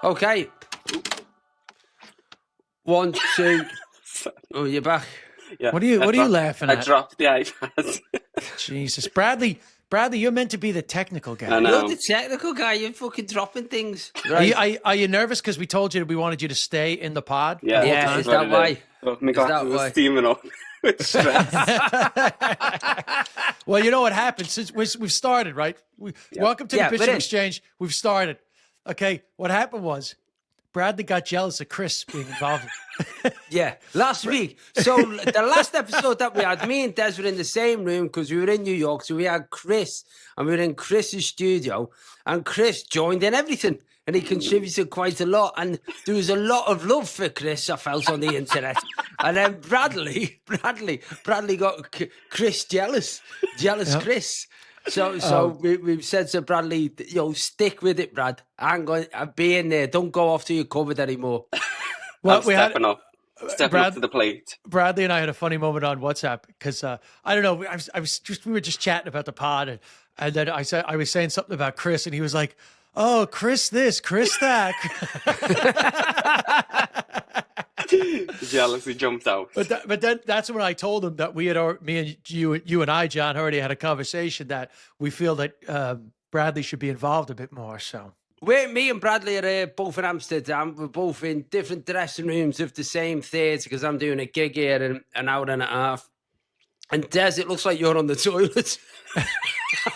Okay. 1, 2. Oh, you're back. Yeah. What are you laughing I at? dropped the iPad. Jesus, Bradley, you're meant to be the technical guy. I know. You're the technical guy. You're fucking dropping things. Are you nervous because we told you that we wanted you to stay in the pod? Yeah, the whole Yeah, time? is that why? Oh, my Is God, that it was why? steaming up with stress. Well, you know what happened since we've started, right? Welcome to the Yeah, Pitching we're in. Exchange. We've started. Okay, what happened was Bradley got jealous of Chris being involved. Yeah, last week. So the last episode that we had, me and Des were in the same room because we were in New York. So we had Chris, and we were in Chris's studio, and Chris joined in everything, and he contributed quite a lot. And there was a lot of love for Chris, I felt, on the internet. And then Bradley got Chris jealous Chris. So we've said to Bradley, stick with it, Brad. I'm being there. Don't go off till you're covered anymore. Well, I'm stepping up to the plate. Bradley and I had a funny moment on WhatsApp because I don't know. We were just chatting about the pod, and then I was saying something about Chris, and he was like, "Oh, Chris this, Chris that." Jealousy jumped out. But then that's when I told him that we had me and you and I, John, already had a conversation that we feel that Bradley should be involved a bit more. So. Me and Bradley are both in Amsterdam. We're both in different dressing rooms of the same theatre because I'm doing a gig here in an hour and a half. And Des, it looks like you're on the toilet.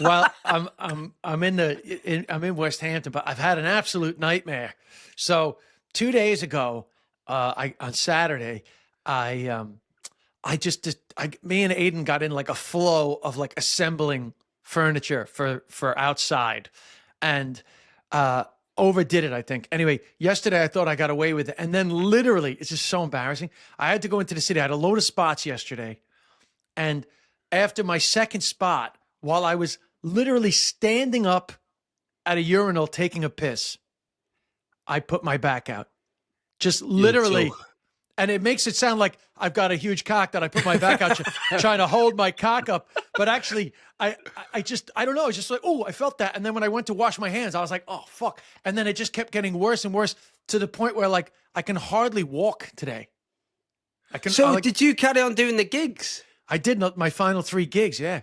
Well, I'm in West Hampton, but I've had an absolute nightmare. So 2 days ago, on Saturday, me and Aiden got in like a flow of like assembling furniture for outside, and overdid it, I think. Anyway, yesterday I thought I got away with it. And then literally, it's just so embarrassing. I had to go into the city. I had a load of spots yesterday. And after my second spot, while I was literally standing up at a urinal taking a piss, I put my back out. Just literally. And it makes it sound like I've got a huge cock that I put my back out trying to hold my cock up. But actually, I don't know. It's just like, oh, I felt that. And then when I went to wash my hands, I was like, oh, fuck. And then it just kept getting worse and worse to the point where like I can hardly walk today. Did you carry on doing the gigs? I did my final 3 gigs. Yeah,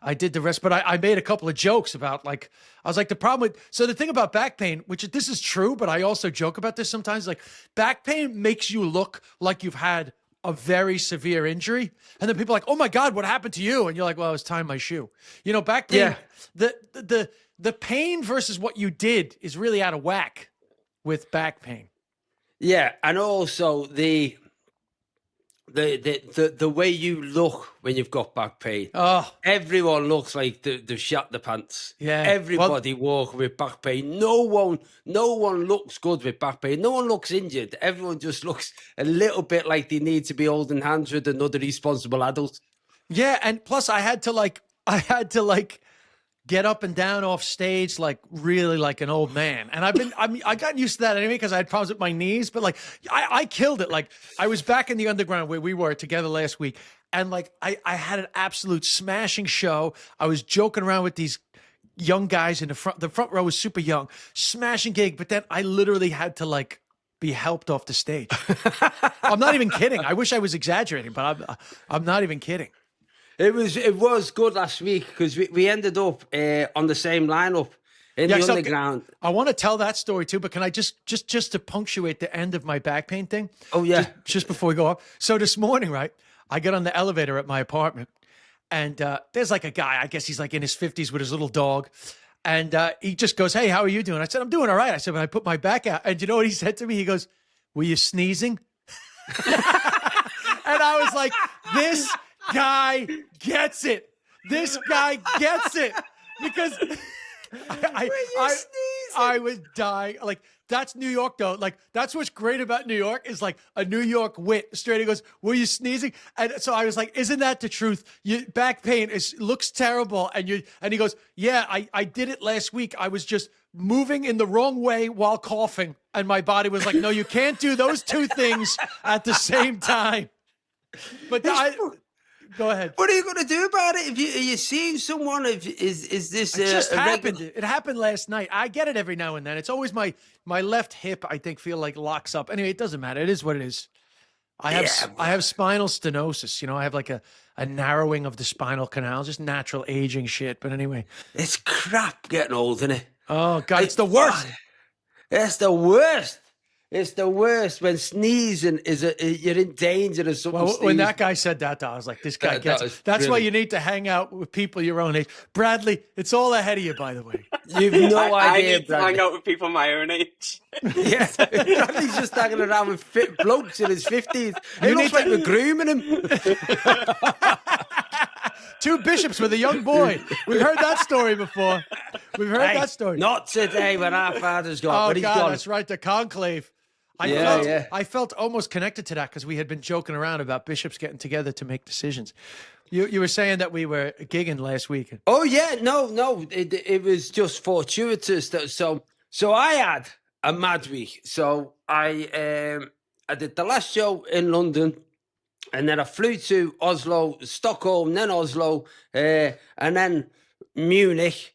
I did the rest. But I made a couple of jokes about like, I was like, the thing about back pain, which this is true, but I also joke about this sometimes, like back pain makes you look like you've had a very severe injury. And then people are like, oh my God, what happened to you? And you're like, well, I was tying my shoe. Back pain, the pain versus what you did is really out of whack with back pain. Yeah. And also the way you look when you've got back pain. Oh, everyone looks like they've shot the pants. Yeah, everybody walk with back pain. No one looks good with back pain. No one looks injured. Everyone just looks a little bit like they need to be holding hands with another responsible adult. Yeah, and plus I had to get up and down off stage like really like an old man. And I got used to that anyway because I had problems with my knees, but like I killed it. Like I was back in the underground where we were together last week, and like I had an absolute smashing show. I was joking around with these young guys in the front. The front row was super young, smashing gig, but then I literally had to like be helped off the stage. I'm not even kidding. I wish I was exaggerating, but I'm not even kidding. It was good last week because we ended up on the same lineup in the underground. I want to tell that story too, but can I just to punctuate the end of my back pain thing? Oh yeah, just before we go up. So this morning, right, I get on the elevator at my apartment, and there's like a guy. I guess he's like in his 50s with his little dog, and he just goes, "Hey, how are you doing?" I said, "I'm doing all right." I said, "But I put my back out," and you know what he said to me? He goes, "Were you sneezing?" And I was like, "This guy gets it. This guy gets it," because I was dying. Like that's New York though. Like that's what's great about New York is like a New York wit. Straight, he goes, "Were you sneezing?" And so I was like, "Isn't that the truth? Your back pain looks terrible." And he goes, "Yeah, I did it last week. I was just moving in the wrong way while coughing, and my body was like, no, you can't do those two things at the same time." But Go ahead. What are you going to do about it? If are you seeing someone? Is this It just a happened. regular- It happened last night. I get it every now and then. It's always my left hip, I think, feel like locks up. Anyway, it doesn't matter. It is what it is. I have spinal stenosis. You know, I have like a narrowing of the spinal canal, just natural aging shit. But anyway. It's crap getting old, isn't it? Oh, God, it's the worst. It's the worst. It's the worst when sneezing you're in danger of something. Well, when that guy said that, I was like, this guy gets it. That's why you need to hang out with people your own age. Bradley, it's all ahead of you, by the way. You've no I idea, need to Bradley. hang out with people my own age. Yeah, Bradley's just hanging around with fit blokes in his 50s. It looks like we're grooming him. 2 bishops with a young boy. We've heard that story before. We've heard that story. Not today when our father's gone. Oh, But he's God, gone. that's right. The conclave. I Yeah. felt almost connected to that because we had been joking around about bishops getting together to make decisions. You were saying that we were gigging last week. Oh yeah, no, it was just fortuitous. So I had a mad week. So I did the last show in London, and then I flew to Oslo, Stockholm, then Oslo, and then Munich.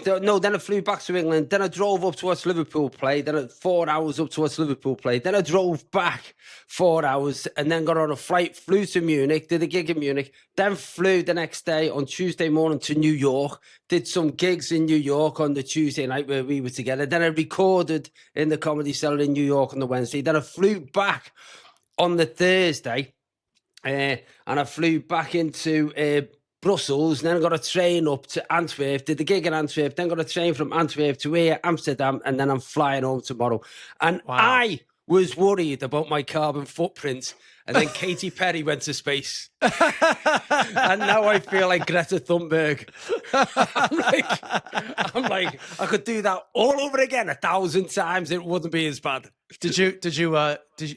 No, then I flew back to England. Then I drove up to watch Liverpool play. Then 4 hours up to watch Liverpool play. Then I drove back 4 hours and then got on a flight, flew to Munich, did a gig in Munich. Then flew the next day on Tuesday morning to New York. Did some gigs in New York on the Tuesday night where we were together. Then I recorded in the Comedy Cellar in New York on the Wednesday. Then I flew back on the Thursday and I flew back into Brussels, then I got a train up to Antwerp, did the gig in Antwerp, then got a train from Antwerp to here, Amsterdam, and then I'm flying home tomorrow. And I was worried about my carbon footprint, and then Katy Perry went to space. And now I feel like Greta Thunberg. I'm like, I could do that all over again 1,000 times. It wouldn't be as bad. Did you?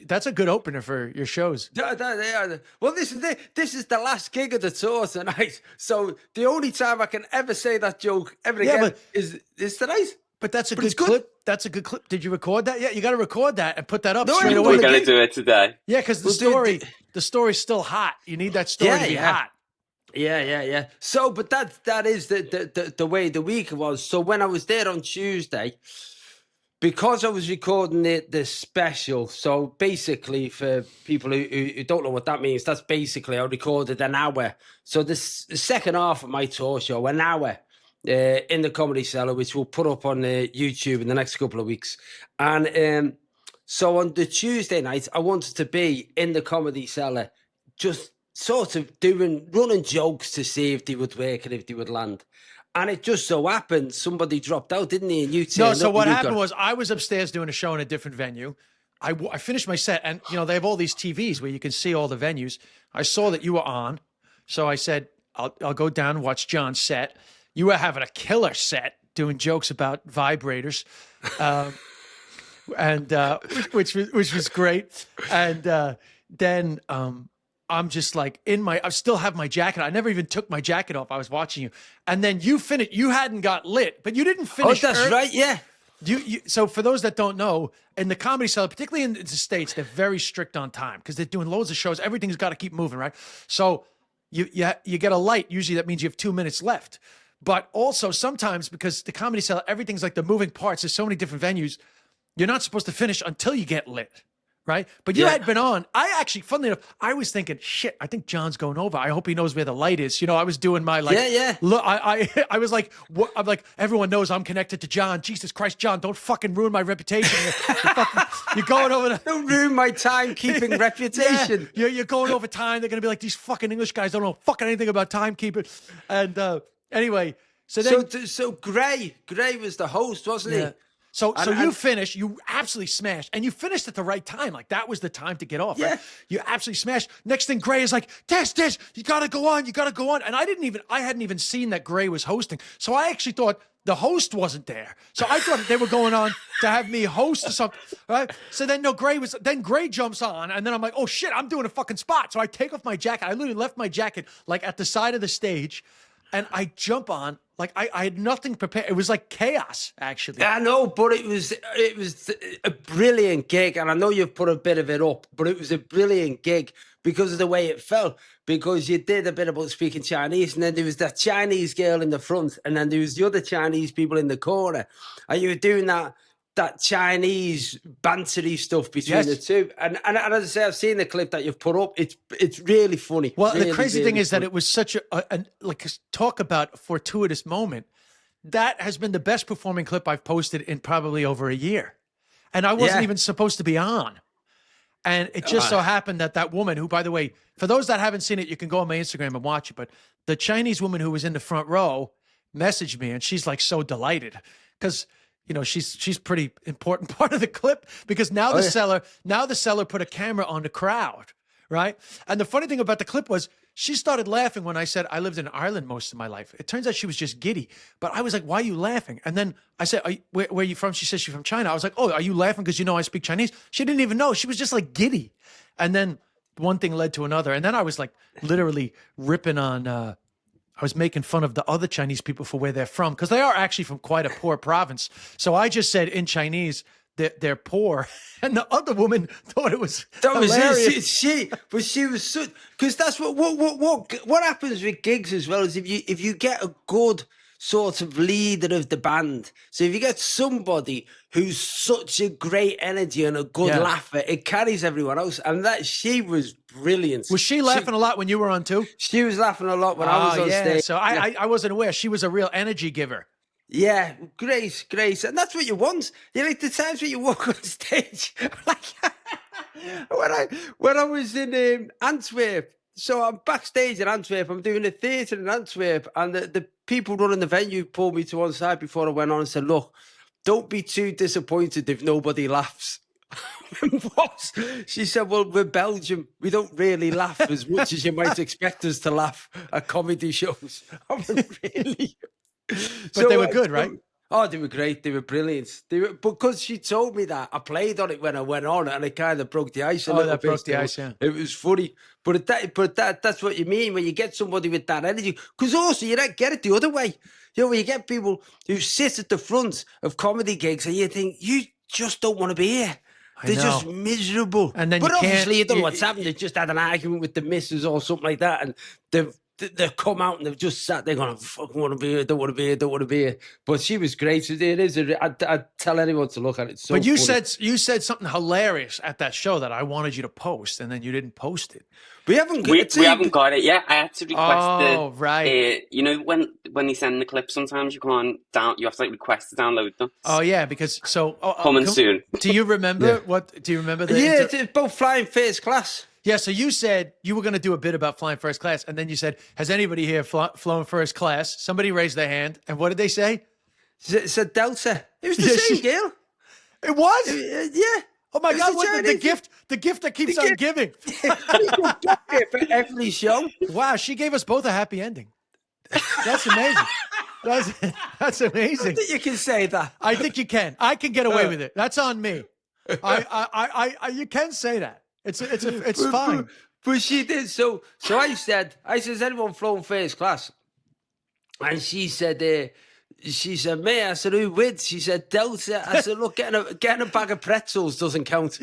That's a good opener for your shows. Well, this is the last gig of the tour tonight. So the only time I can ever say that joke ever again is tonight. But that's a But it's good good. clip. That's a good clip. Did you record that yet? You got to record that and put that up No, straight I away. We're going to do it today. Yeah, because the story's still hot. You need that story to be hot. Yeah. So, but that is the way the week was. So when I was there on Tuesday, because I was recording the special, so basically for people who don't know what that means, that's basically I recorded an hour. So the second half of my tour show, an hour in the Comedy Cellar, which we'll put up on YouTube in the next couple of weeks. And so on the Tuesday night, I wanted to be in the Comedy Cellar, just sort of running jokes to see if they would work and if they would land. And it just so happened somebody dropped out, didn't he? And you No, so what happened was I was upstairs doing a show in a different venue. I finished my set, and they have all these TVs where you can see all the venues. I saw that you were on, so I said I'll go down and watch John's set. You were having a killer set, doing jokes about vibrators, and which was great. And then I'm just like I still have my jacket. I never even took my jacket off. I was watching you. And then you finished. You hadn't got lit, but you didn't finish. Oh, that's right. Yeah. So for those that don't know, in the Comedy Cellar, particularly in the States, they're very strict on time because they're doing loads of shows. Everything's got to keep moving, right? So you get a light. Usually that means you have 2 minutes left. But also sometimes because the Comedy Cellar, everything's like the moving parts. There's so many different venues. You're not supposed to finish until you get lit. Right. But you had been on. I actually, funnily enough, I was thinking, shit, I think John's going over. I hope he knows where the light is. I was doing my like, look, I was like, what? I'm like, everyone knows I'm connected to John. Jesus Christ, John, don't fucking ruin my reputation. You're going over Don't ruin my timekeeping reputation. Yeah, you're going over time. They're going to be like, these fucking English guys don't know fucking anything about timekeeping. And anyway, so then. So Gray was the host, wasn't he? So you finished, you absolutely smashed, and you finished at the right time. Like that was the time to get off, right? You absolutely smashed. Next thing Gray is like, Des, you gotta go on. And I hadn't even seen that Gray was hosting. So I actually thought the host wasn't there. So I thought they were going on to have me host or something, right? So then Gray jumps on, and then I'm like, oh shit, I'm doing a fucking spot. So I take off my jacket. I literally left my jacket like at the side of the stage, and I jump on. Like I had nothing prepared. It was like chaos, actually. I know, but it was a brilliant gig, and I know you've put a bit of it up, but it was a brilliant gig because of the way it fell. Because you did a bit about speaking Chinese, and then there was that Chinese girl in the front, and then there was the other Chinese people in the corner, and you were doing that Chinese bantery stuff between the two. And as I say, I've seen the clip that you've put up. It's really funny. Well, really, the crazy really thing is funny. that it was such like talk about a fortuitous moment. That has been the best performing clip I've posted in probably over a year. And I wasn't even supposed to be on. And it just so happened that woman, who, by the way, for those that haven't seen it, you can go on my Instagram and watch it. But the Chinese woman who was in the front row messaged me, and she's like so delighted because, you know, she's pretty important part of the clip, because now the seller put a camera on the crowd, right? And the funny thing about the clip was she started laughing when I said I lived in Ireland most of my life. It turns out she was just giddy. But I was like, why are you laughing? And then I said, where are you from? She says she's from China. I was like, oh, are you laughing because you know I speak Chinese? She didn't even know. She was just like giddy. And then one thing led to another. And then I was like literally ripping on, I was making fun of the other Chinese people for where they're from, because they are actually from quite a poor province. So I just said in Chinese, they're poor, and the other woman thought it was hilarious. But she was so, because that's what happens with gigs as well, is if you get a good sort of leader of the band. So if you get somebody who's such a great energy and a good laugher, it carries everyone else. And that she was brilliant. Was she laughing a lot when you were on too? She was laughing a lot when I was on stage. So I wasn't aware. She was a real energy giver. Yeah, great. And that's what you want. You like the times when you walk on stage. Like when I was in Antwerp, so I'm backstage in Antwerp, I'm doing a theatre in Antwerp, and the people running the venue pulled me to one side before I went on and said, look, don't be too disappointed if nobody laughs. What? She said, well, we're Belgium. We don't really laugh as much as you might expect us to laugh at comedy shows. I went, really? But they were good, right? Oh, they were great. They were brilliant. Because she told me that, I played on it when I went on, and it kind of broke the ice a little bit. Broke the ice, yeah. It was funny. But that's what you mean when you get somebody with that energy. Because also, you don't get it the other way. You know, when you get people who sit at the front of comedy gigs and you think, you just don't want to be here. They're just miserable. And then but obviously, you don't know what's happened. They just had an argument with the missus or something like that, and they've come out and they've just sat there going, I fucking want to be here, don't want to be here, don't want to be here. But she was great. It is. I'd tell anyone to look at it. So but you funny. said something hilarious at that show that I wanted you to post, and then you didn't post it. We haven't got it yet. I had to request it. Oh, right. You know, when they send the clips, sometimes you can't you have to request to download them. Oh yeah, because coming soon. Do you remember what? Do you remember the? Yeah, it's about flying first class. Yeah, so you said you were going to do a bit about flying first class, and then you said, has anybody here flown first class? Somebody raised their hand, and what did they say? It's a Delta. It was the same girl. It was? Yeah. Oh my God, the gift that keeps on giving. For every show. Wow, she gave us both a happy ending. That's amazing. That's amazing. I think you can say that. I think you can. I can get away with it. That's on me. You can say that. It's fine. But she did. So I said, has anyone flown first class? And she said, mate, I said, who with? She said, Delta. I said, look, getting a bag of pretzels doesn't count.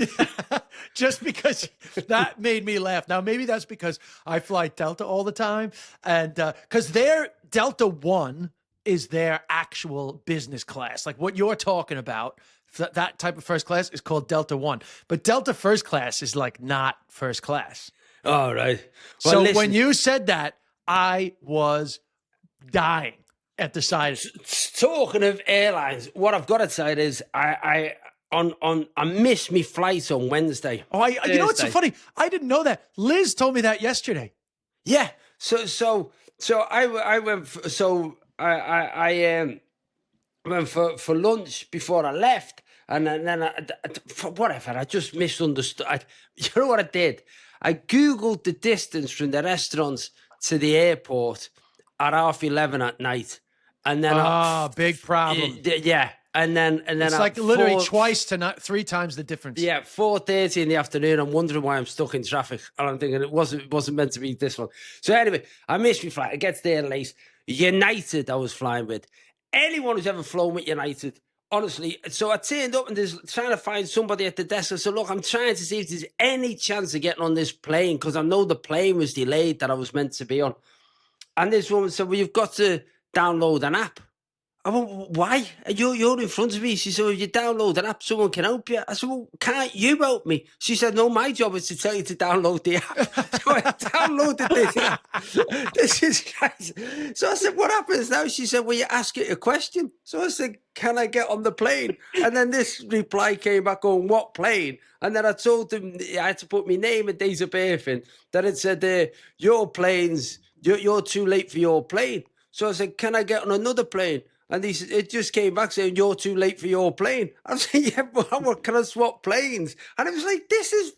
Just because that made me laugh. Now, maybe that's because I fly Delta all the time. And because their Delta One is their actual business class. Like what you're talking about, that type of first class is called Delta One. But Delta First Class is like not first class. All right. Well, so listen, when you said that, I was dying at the side. Talking of airlines, what I've got to say is I missed my flight on Wednesday. Oh, you know what's so funny? I didn't know that. Liz told me that yesterday. Yeah. So I went. I went for lunch before I left, and then I just misunderstood. You know what I did? I Googled the distance from the restaurants to the airport at 11:30 at night. And then big problem. Yeah. And then it's like literally twice to not 3 times the difference. Yeah, 4:30 in the afternoon. I'm wondering why I'm stuck in traffic. And I'm thinking it wasn't meant to be this one. So anyway, I missed my flight. I get there late. United I was flying with. Anyone who's ever flown with United honestly, so I turned up and there's trying to find somebody at the desk. I said, look, I'm trying to see if there's any chance of getting on this plane because I know the plane was delayed that I was meant to be on. And this woman said, well, you've got to download an app. I went, why? You're in front of me. She said, well, if you download an app, someone can help you. I said, well, can't you help me? She said, no, my job is to tell you to download the app. So I downloaded this app. This is crazy. So I said, what happens now? She said, well, you ask it a question. So I said, can I get on the plane? And then this reply came back on, what plane? And then I told them I had to put my name and date of birth in. Then it said, your plane's, you're too late for your plane. So I said, can I get on another plane? And it just came back saying, you're too late for your plane. I was like, yeah, but can I swap planes? And it was like, this is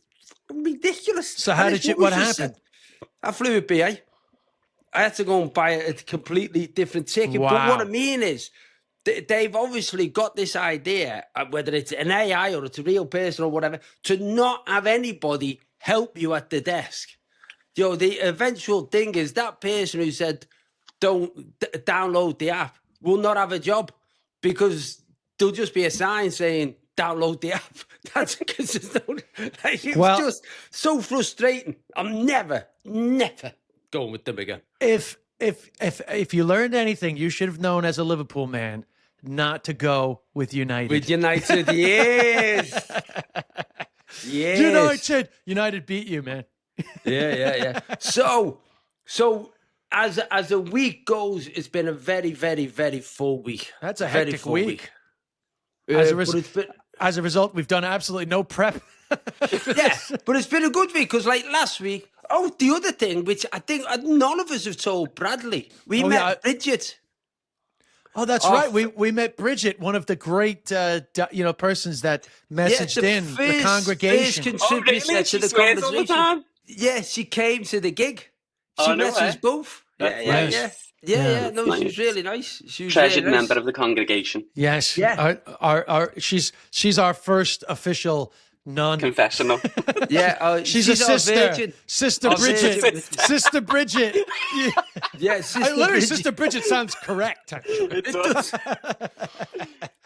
ridiculous. So how did you, what happened? I flew with BA. I had to go and buy a completely different ticket. Wow. But what I mean is, they've obviously got this idea, whether it's an AI or it's a real person or whatever, to not have anybody help you at the desk. You know, the eventual thing is that person who said, don't download the app will not have a job because there'll just be a sign saying, download the app. That's because it's just so frustrating. I'm never going with them again. If you learned anything, you should have known as a Liverpool man not to go with United. With United, yes. Yes. United beat you, man. Yeah. So as a week goes, it's been a very, very, very full week. That's a very hectic full week. As a result, we've done absolutely no prep. Yeah, but it's been a good week because, like last week, the other thing, which I think none of us have told Bradley, we met Bridget. Oh, that's right. We met Bridget, one of the great persons that messaged in the congregation. Really? She swears all the time? Yeah, she came to the gig. She messaged both. Yeah. No, nice. She was really nice. She was treasured really nice. member of the congregation. Yes. Yeah. She's our first official confessional. Yeah. She's a sister. Virgin. Sister Bridget. Sister Bridget. Yeah. Sister Bridget sounds correct. Actually. It does.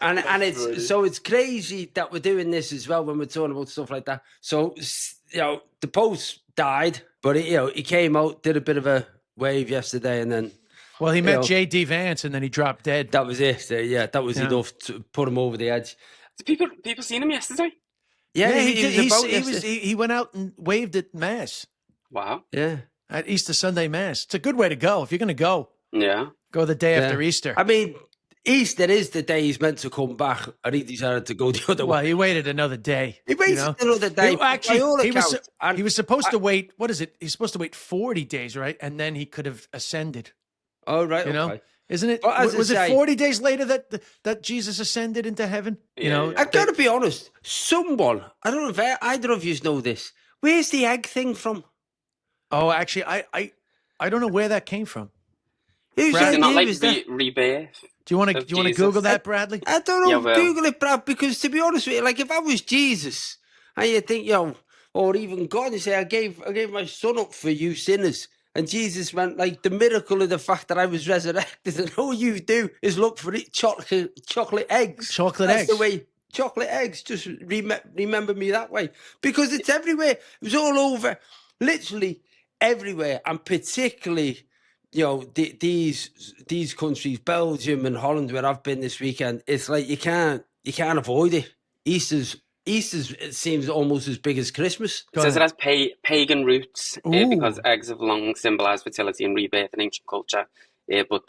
And it's crazy that we're doing this as well when we're talking about stuff like that. So the post died, but he came out, did a bit of a wave yesterday, and then. Well, he met J.D. Vance, and then he dropped dead. That was it. Yeah, that was enough to put him over the edge. Did people seen him yesterday? Yeah, he went out and waved at Mass. Wow. Yeah. At Easter Sunday Mass. It's a good way to go. If you're going to go. Yeah. Go the day after Easter. I mean, Easter is the day he's meant to come back. I think he decided to go the other way. Well, he waited another day. He waited another day. He was supposed to wait, what is it? He's supposed to wait 40 days, right? And then he could have ascended. Oh, right. You know? Isn't it? Well, was it 40 days later that Jesus ascended into heaven? Yeah. I've got to be honest. Someone, I don't know if either of you know this. Where's the egg thing from? Oh, actually, I don't know where that came from. Who's not like rebirth. Do you want to Google that, Bradley? I don't know. Google it, Brad, because to be honest with you, like if I was Jesus and you think, or even God, you say, I gave my son up for you sinners. And Jesus went, like, the miracle of the fact that I was resurrected, and all you do is look for chocolate eggs. That's the way, chocolate eggs. Just remember me that way. Because it's everywhere. It was all over, literally everywhere. And particularly, these countries, Belgium and Holland, where I've been this weekend, it's like you can't avoid it. Easter's it seems almost as big as Christmas. It says it has pagan roots because eggs have long symbolized fertility and rebirth in ancient culture. But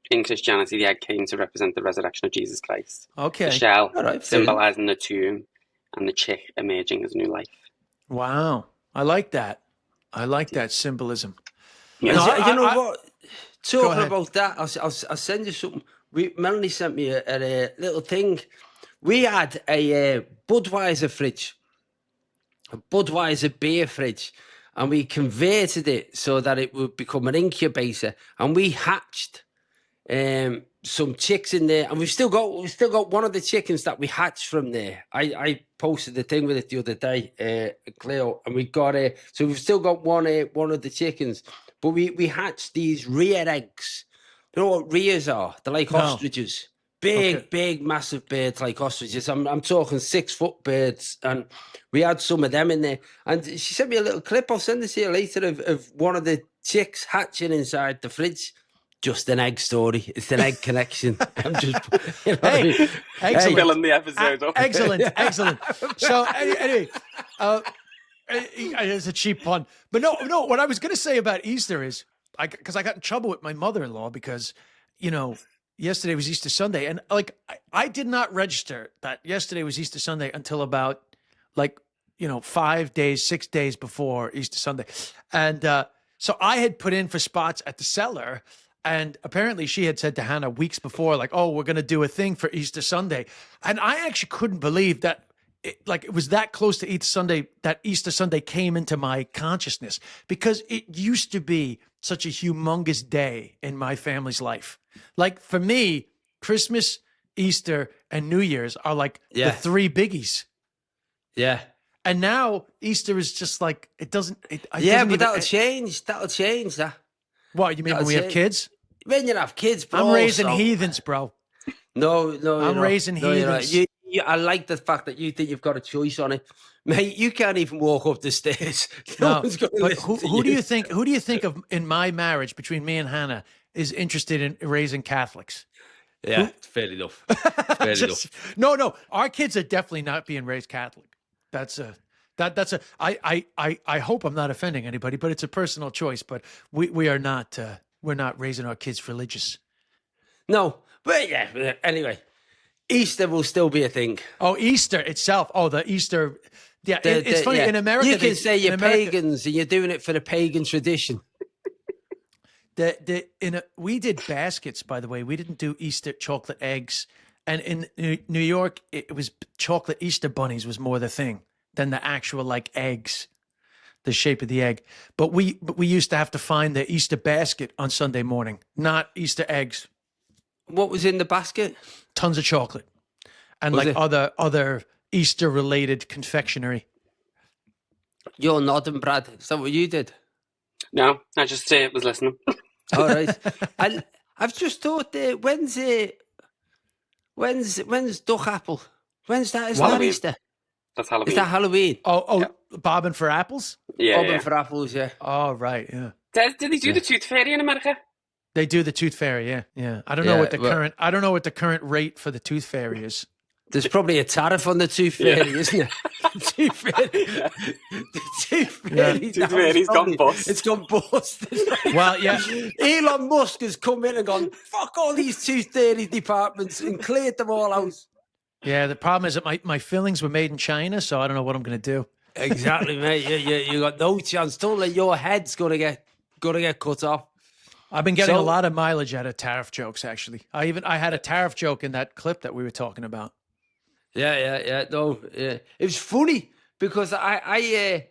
in Christianity, the egg came to represent the resurrection of Jesus Christ. Okay. The shell symbolizing the tomb and the chick emerging as new life. Wow. I like that. I like that symbolism. Yeah. What? Talking about that, I'll send you something. Melanie sent me a little thing. We had a Budweiser fridge, a Budweiser beer fridge, and we converted it so that it would become an incubator. And we hatched some chicks in there, and we've still got one of the chickens that we hatched from there. I posted the thing with it the other day, Cleo, and we got so we've still got one of the chickens, but we hatched these rear eggs. You know what rears are? They're like ostriches. big, massive birds like ostriches. I'm talking 6 foot birds, and we had some of them in there. And she sent me a little clip. I'll send this to you later of one of the chicks hatching inside the fridge. Just an egg story. It's an egg connection. I'm just, you know what I mean? Excellent. Filling the episode up. Excellent. So anyway, it's a cheap pun, but no. What I was going to say about Easter is, because I got in trouble with my mother-in-law because, yesterday was Easter Sunday, and like I did not register that yesterday was Easter Sunday until about 6 days before Easter Sunday, and so I had put in for spots at the Cellar. And apparently she had said to Hannah weeks before, like, oh, we're going to do a thing for Easter Sunday. And I actually couldn't believe that it was that close to Easter Sunday, that Easter Sunday came into my consciousness, because it used to be such a humongous day in my family's life. Like for me, Christmas, Easter, and New Year's are like the 3 biggies. Yeah. And now Easter is just like, it doesn't. That'll change. That'll change that. What, you mean when we have kids? When you have kids, bro. I'm raising heathens, bro. No, I'm raising heathens. I like the fact that you think you've got a choice on it. Mate, you can't even walk up the stairs. No, one's gonna but listen to who do you think of in my marriage between me and Hannah is interested in raising Catholics? Yeah, it's fair enough. Fair enough. No, our kids are definitely not being raised Catholic. I hope I'm not offending anybody, but it's a personal choice. But we're not raising our kids religious. No, but yeah. Anyway, Easter will still be a thing. Oh, Easter itself. Oh, the Easter. Yeah, it's funny in America. You can say you're pagans and you're doing it for the pagan tradition. We did baskets, by the way. We didn't do Easter chocolate eggs, and in New York, it was chocolate Easter bunnies was more the thing than the actual like eggs, the shape of the egg. But we used to have to find the Easter basket on Sunday morning, not Easter eggs. What was in the basket? Tons of chocolate and Was like it? other Easter related confectionery. You're nodding, Brad. Is that what you did? No, I just was listening. All right. And I've just thought, when's Duck Apple? When's that? Is that Halloween. Easter? That's Halloween. Is that Halloween? Oh, bobbing for apples? Yeah, Bobbing yeah. for apples, yeah. Oh, right, yeah. Did they do the Tooth Fairy in America? They do the Tooth Fairy, yeah. I don't know what the current rate for the Tooth Fairy is. There's probably a tariff on the Tooth Fairy, isn't it? The Tooth Fairy. The Tooth Fairy. Tooth Fairy's gone bust. It's gone bust. Well, yeah. Elon Musk has come in and gone, fuck all these Tooth Fairy departments and cleared them all out. Yeah, the problem is that my fillings were made in China, so I don't know what I'm going to do. Exactly, mate. You got no chance. Don't let your head's gonna get cut off. I've been getting a lot of mileage out of tariff jokes, actually. I had a tariff joke in that clip that we were talking about. Yeah. No, yeah. It was funny because I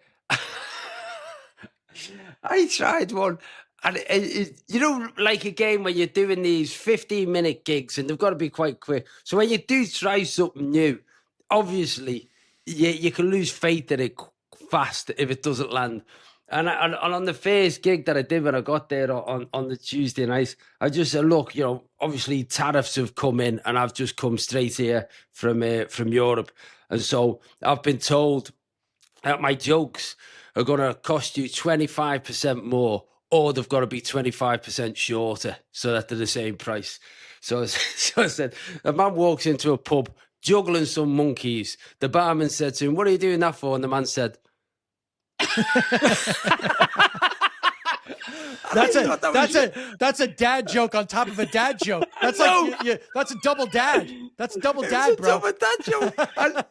tried one, and like a game when you're doing these 15-minute gigs, and they've got to be quite quick. So when you do try something new, obviously you can lose faith in it fast if it doesn't land. And on the first gig that I did when I got there on the Tuesday night, I just said, look, obviously tariffs have come in, and I've just come straight here from Europe. And so I've been told that my jokes are going to cost you 25% more, or they've got to be 25% shorter so that they're the same price. So I said, a man walks into a pub juggling some monkeys. The barman said to him, what are you doing that for? And the man said, That's a dad joke on top of a dad joke. That's that's a double dad. That's a double dad, bro. Double dad joke. And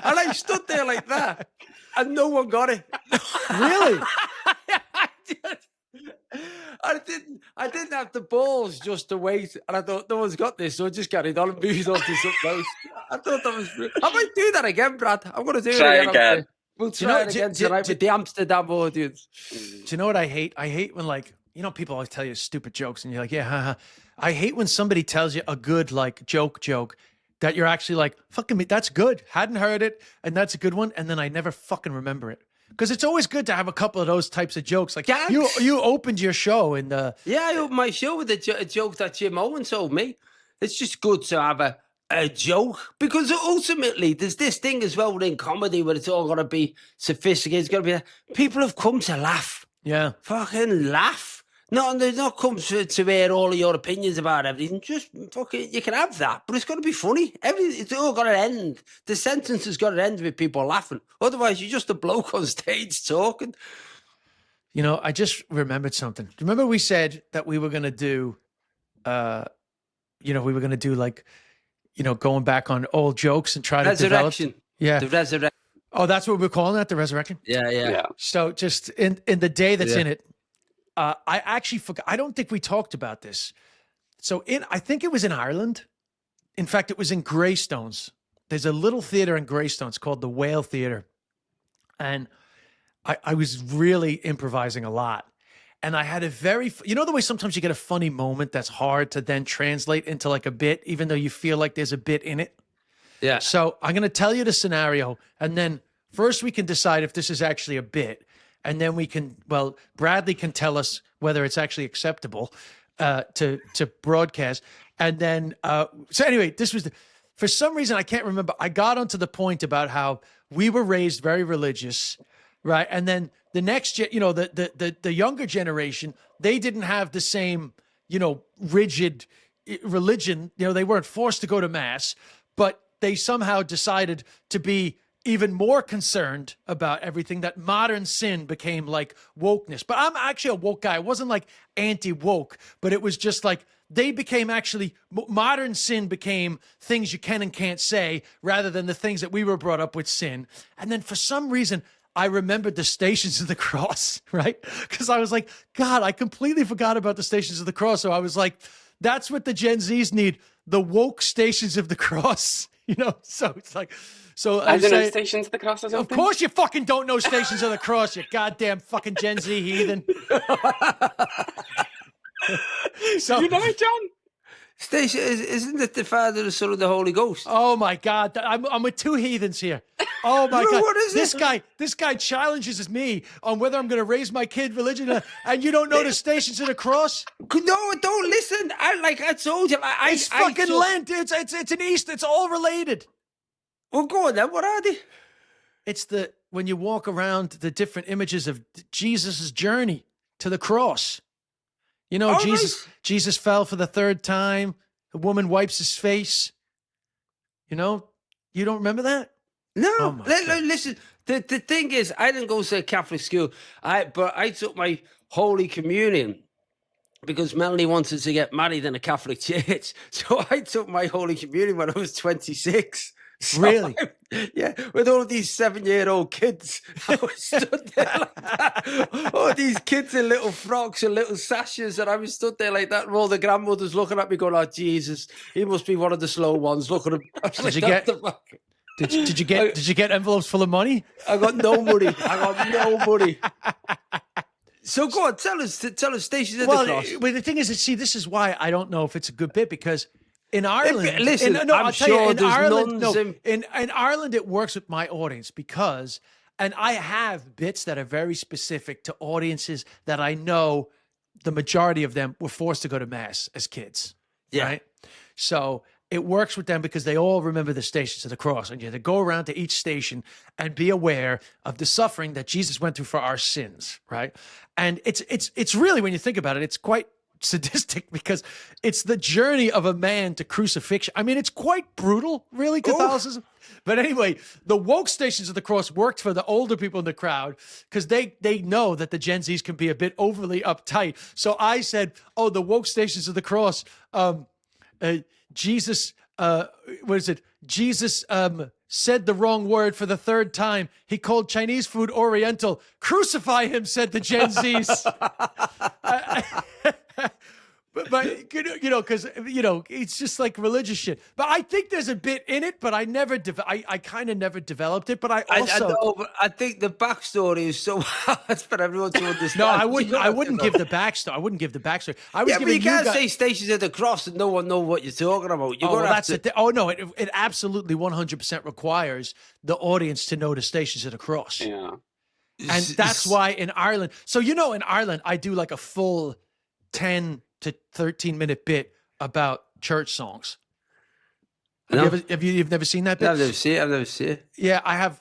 I stood there like that, and no one got it. Really? I didn't have the balls just to wait, and I thought no one's got this, so I just carried on and moved on to something else. I thought that was. I might do that again, Brad. I'm going to do Try it again. We'll try it again tonight with the Amsterdam audience. Do you know what I hate? I hate when people always tell you stupid jokes, and you're like, yeah, haha. I hate when somebody tells you a good joke that you're actually like, fucking me, that's good. Hadn't heard it, and that's a good one, and then I never fucking remember it. Because it's always good to have a couple of those types of jokes. Like you opened your show in the... Yeah, I opened my show with a joke that Jim Owen told me. it's just good to have a joke, because ultimately there's this thing as well within comedy where it's all got to be sophisticated. It's got to be, people have come to laugh. Yeah. Fucking laugh. No, they've not come to hear all of your opinions about everything. Just fucking, you can have that, but it's got to be funny. It's all got to end. The sentence has got to end with people laughing. Otherwise, you're just a bloke on stage talking. You know, I just remembered something. Do you remember we said that we were going to do, we were going to do like, going back on old jokes and try to develop. Resurrection. Yeah. The resurrection. Oh, that's what we're calling it, the resurrection? Yeah. So just in the day that's in it, I actually forgot. I don't think we talked about this. So I think it was in Ireland. In fact, it was in Greystones. There's a little theater in Greystones called the Whale Theater. And I was really improvising a lot. And I had a very, the way sometimes you get a funny moment that's hard to then translate into like a bit, even though you feel like there's a bit in it. Yeah. So I'm going to tell you the scenario, and then first we can decide if this is actually a bit, and then Bradley can tell us whether it's actually acceptable to broadcast. And then, so anyway, for some reason, I can't remember. I got onto the point about how we were raised very religious, right? And then the next, the younger generation, they didn't have the same, rigid religion. They weren't forced to go to mass, but they somehow decided to be even more concerned about everything, that modern sin became like wokeness. But I'm actually a woke guy. I wasn't like anti-woke, but it was just like they became actually, modern sin became things you can and can't say rather than the things that we were brought up with sin. And then for some reason, I remembered the Stations of the Cross, right? Because I was like, God, I completely forgot about the Stations of the Cross. So I was like, that's what the Gen Zs need, the woke Stations of the Cross, So it's like, I don't know Stations of the Cross or something. Of course you fucking don't know Stations of the Cross, you goddamn fucking Gen Z heathen. So, you know it, John? Station, isn't it the Father, the Son, and the Holy Ghost? Oh my God, I'm with two heathens here. Oh my God, what is this guy challenges me on whether I'm going to raise my kid religion, and you don't know the Stations of the Cross? No, don't listen. I told you, it's fucking Lent. It's an Easter. It's all related. Well, go on then. What are they? It's when you walk around the different images of Jesus' journey to the cross. Jesus fell for the third time. The woman wipes his face. You don't remember that? No. Oh listen, the thing is, I didn't go to a Catholic school. But I took my Holy Communion because Melanie wanted to get married in a Catholic church. So I took my Holy Communion when I was 26. So really? Yeah, with all of these 7-year-old kids. I was stood there like that. All these kids in little frocks and little sashes, and I was stood there like that, and all the grandmothers looking at me going, oh, Jesus, he must be one of the slow ones. Look at him. Did you get envelopes full of money? I got no money. So go on, tell us Stations of the Cross. Well, the thing is, this is why I don't know if it's a good bit, because in Ireland, listen, I'm sure in Ireland, it works with my audience because, and I have bits that are very specific to audiences that I know the majority of them were forced to go to mass as kids. Yeah. Right. So it works with them because they all remember the Stations of the Cross, and you have to go around to each station and be aware of the suffering that Jesus went through for our sins. Right. And it's really, when you think about it, it's quite sadistic because it's the journey of a man to crucifixion. I mean, it's quite brutal, really, Catholicism. But anyway, the woke Stations of the Cross worked for the older people in the crowd because they know that the Gen Zs can be a bit overly uptight. So I said, oh, the woke Stations of the Cross, Jesus, Jesus said the wrong word for the third time. He called Chinese food Oriental. Crucify him, said the Gen Zs. But because it's just like religious shit. But I think there's a bit in it, but I kind of never developed it. But I think the backstory is so hard for everyone to understand. No, I wouldn't give the backstory. I wouldn't give the backstory. I was but you can't say Stations of the Cross and no one know what you're talking about. It absolutely 100% requires the audience to know the Stations of the Cross. Yeah, and that's why in Ireland. So in Ireland, I do like a full 10 to 13 minute bit about church songs. No. You've never seen that bit? I've never seen it. I've never seen it. Yeah, I have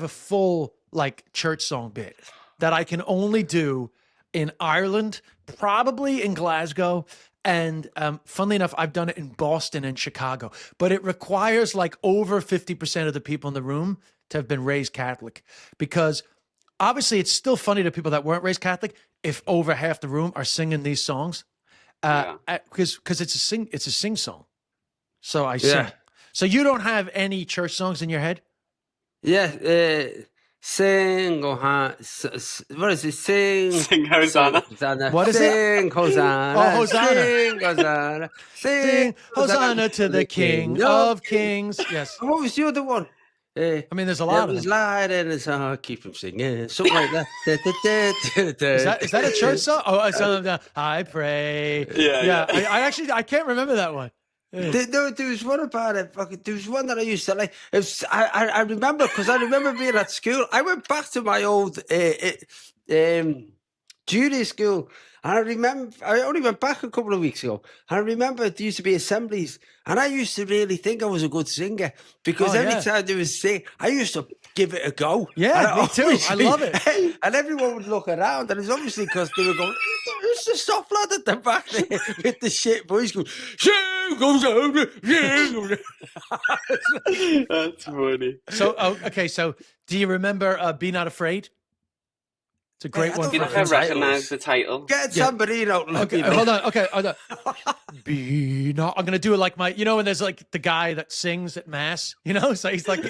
a full like church song bit that I can only do in Ireland, probably in Glasgow, and funnily enough, I've done it in Boston and Chicago. But it requires like over 50% of the people in the room to have been raised Catholic, because obviously it's still funny to people that weren't raised Catholic if over half the room are singing these songs, because it's a sing song. So I sing. Yeah. So you don't have any church songs in your head? Yeah, sing, what is it? Sing Hosanna. What is it? Sing Hosanna. Oh, Hosanna. Sing Hosanna. Sing Hosanna to the King of Kings. Yes. And what was the other one? I mean, there's a lot of It was them. light in his heart, keep him singing. Something like that. Is that a church song? Oh, it's I pray. Yeah. I can't remember that one. There was one about it. There was one that I used to like. I remember, because I remember being at school. I went back to my old junior school, and I only went back a couple of weeks ago. And I remember there used to be assemblies, and I used to really think I was a good singer, because every time there was sing, I used to give it a go. Yeah, me too. I love it. And everyone would look around, and it's obviously because they were going, "Who's the soft lad at the back there with the shit voice going, sing goes over, sing goes over." That's funny. So, okay. So, do you remember "Be Not Afraid"? It's a great I one. don't You know, for I titles. recognise the title. Get somebody out. Okay, hold on. Okay, hold on. Be not. I'm gonna do it like my. You know, when there's like the guy that sings at mass. You know, so he's like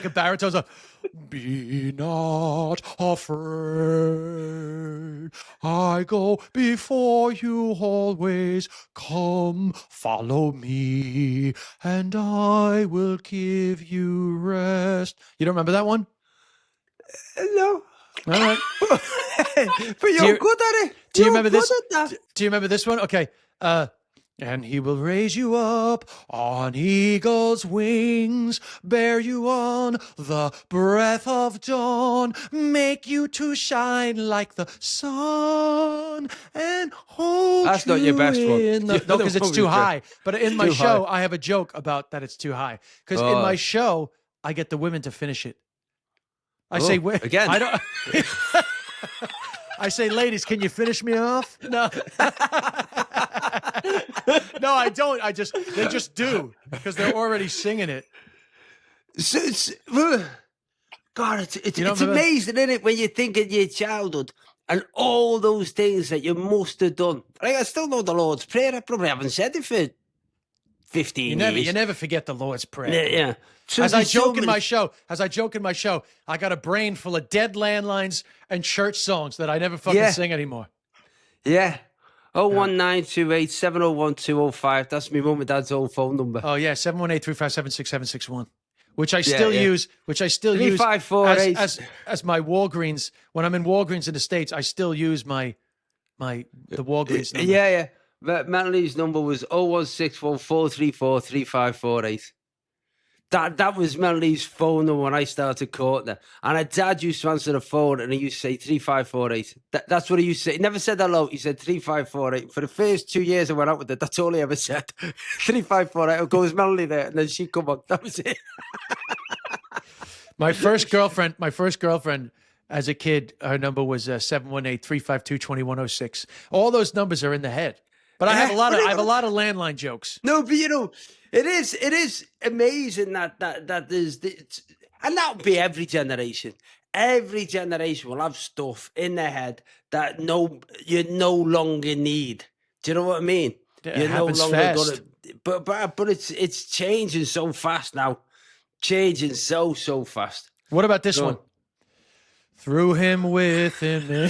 a baritone. So, be not afraid. I go before you always. Come, follow me, and I will give you rest. You don't remember that one? No. All right. But you're you- good at it. Do you You're remember good this? at that. Do you remember this one? Okay. And he will raise you up on eagle's wings, bear you on the breath of dawn, make you to shine like the sun, and hold That's you not your best one. in the... The No, other because it's one too was good. high. But in my Too show, high. I have a joke about that it's too high. Because in my show, I get the women to finish it. I say, again. I don't... I say, ladies, can you finish me off? No. No, I don't. They just do, because they're already singing it. So God, it's You don't remember? amazing, isn't it, when you think of your childhood and all those things that you must have done. Like, I still know the Lord's Prayer. I probably haven't said it for 15 years. You never forget the Lord's Prayer. Yeah. So As I there's so joke in my many- show, I got a brain full of dead landlines and church songs that I never fucking sing anymore. Yeah. 01928 701 205. That's my mum and dad's old phone number. Oh yeah, 718-357-6761. Which I still use. Which I still use 3548. as my Walgreens. When I'm in Walgreens in the States, I still use the Walgreens number. Yeah. But Melanie number was 01614 434 3548. That was Melanie's phone number when I started courting her. And her dad used to answer the phone and he used to say 3548. That's what he used to say. He never said hello. He said 3548. For the first 2 years I went out with her, that's all he ever said. 3548. I'll go, is Melanie there? And then she'd come up. That was it. My first girlfriend as a kid, her number was 718-352-2106. All those numbers are in the head. But I have a lot of landline jokes. No, but it is amazing that there's and that'll be every generation. Every generation will have stuff in their head that you no longer need. Do you know what I mean? It You're no happens longer fast. but it's changing so fast now. Changing so fast. What about this Go one? on. Through him, with him,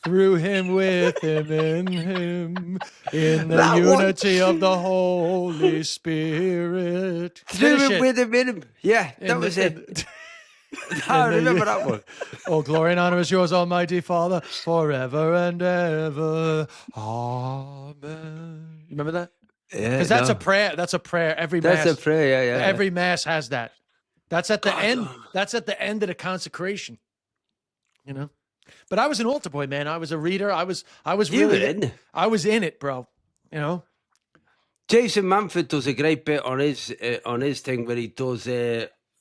through him, with him, in him, in the That one. unity of the Holy Spirit. Through Finish it it. with him. Yeah, that In was the- it. I remember that one. Oh, glory and honor is yours, Almighty Father, forever and ever. Amen. You remember that? Yeah, Because that's a prayer. That's a prayer. Every That's mass. a prayer. Yeah. Every mass has that. That's at the God. end. That's at the end of the consecration. You know. But I was an altar boy, man. I was a reader. I was You really were in. I was in it, bro. You know. Jason Manford does a great bit on his thing where he does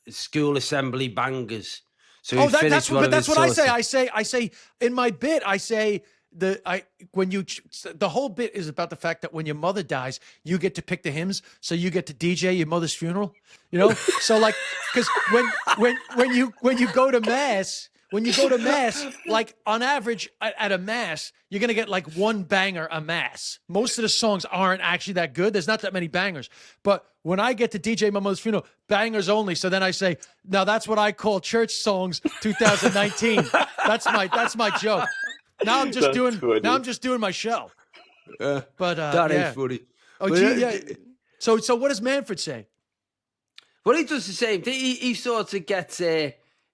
school assembly bangers. So he that's one of that's his what sorts I say in my bit. I say the whole bit is about the fact that when your mother dies, you get to pick the hymns, so you get to DJ your mother's funeral. You know, so like because when you go to mass. When you go to mass, like on average at a mass, you're going to get like one banger a mass. Most of the songs aren't actually that good. There's not that many bangers. But when I get to DJ my mother's funeral, bangers only. So then I say, now that's what I call church songs 2019. That's my joke. Now I'm just doing my show. But that yeah. is funny. Oh, But, gee, yeah. So what does Manford say? Well, he does the same thing. He sort of gets